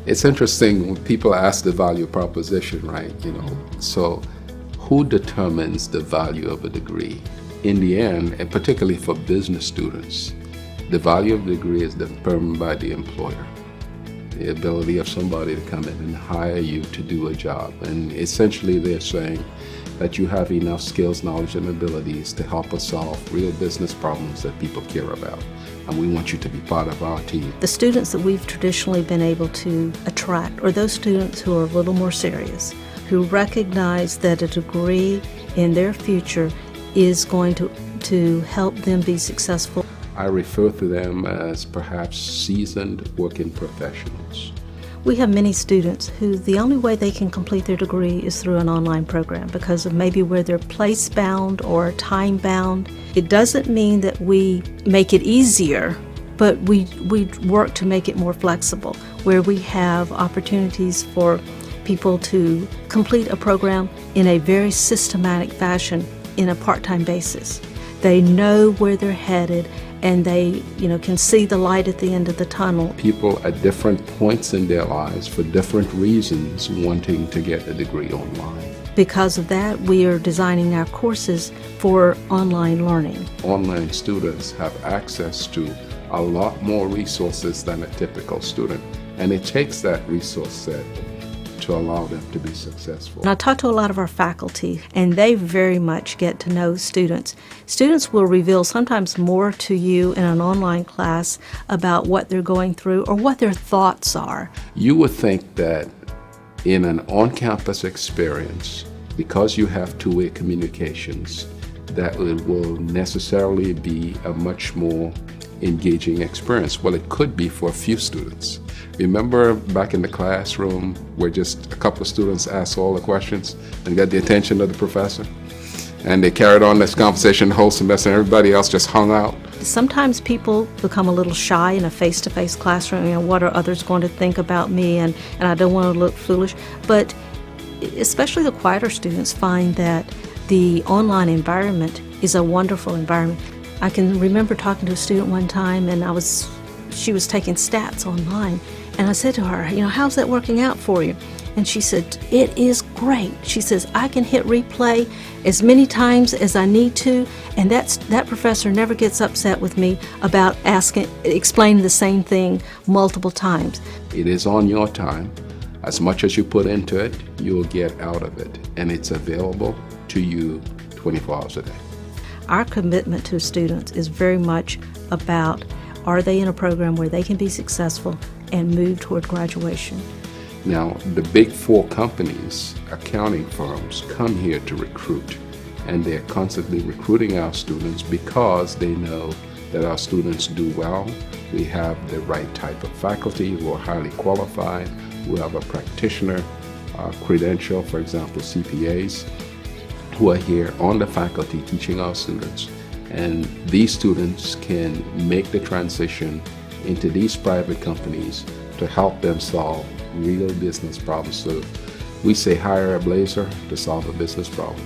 It's interesting when people ask the value proposition, right? So who determines the value of a degree? In the end, and particularly for business students, the value of the degree is determined by the employer. The ability of somebody to come in and hire you to do a job. And essentially they're saying that you have enough skills, knowledge, and abilities to help us solve real business problems that people care about. And we want you to be part of our team. The students that we've traditionally been able to attract are those students who are a little more serious, who recognize that a degree in their future is going to help them be successful. I refer to them as perhaps seasoned working professionals. We have many students who the only way they can complete their degree is through an online program because of maybe where they're place-bound or time-bound. It doesn't mean that we make it easier, but we work to make it more flexible, where we have opportunities for people to complete a program in a very systematic fashion in a part-time basis. They know where they're headed, and they can see the light at the end of the tunnel. People at different points in their lives for different reasons wanting to get a degree online. Because of that, we are designing our courses for online learning. Online students have access to a lot more resources than a typical student, and it takes that resource set to allow them to be successful. And I talk to a lot of our faculty, and they very much get to know students. Students will reveal sometimes more to you in an online class about what they're going through or what their thoughts are. You would think that in an on-campus experience, because you have two-way communications, that it will necessarily be a much more engaging experience. Well, it could be for a few students. Remember back in the classroom where just a couple of students asked all the questions and got the attention of the professor? And they carried on this conversation the whole semester and everybody else just hung out. Sometimes people become a little shy in a face-to-face classroom. What are others going to think about me? And I don't want to look foolish. But especially the quieter students find that the online environment is a wonderful environment. I can remember talking to a student one time, and she was taking stats online, and I said to her, how's that working out for you? And she said, it is great. She says, I can hit replay as many times as I need to, and that professor never gets upset with me about explaining the same thing multiple times. It is on your time. As much as you put into it, you will get out of it, and it's available to you 24 hours a day. Our commitment to students is very much about, are they in a program where they can be successful and move toward graduation? Now, the big four companies, accounting firms, come here to recruit, and they're constantly recruiting our students because they know that our students do well. We have the right type of faculty who are highly qualified, who have a practitioner credential, for example, CPAs, who are here on the faculty teaching our students. And these students can make the transition into these private companies to help them solve real business problems. So we say hire a blazer to solve a business problem.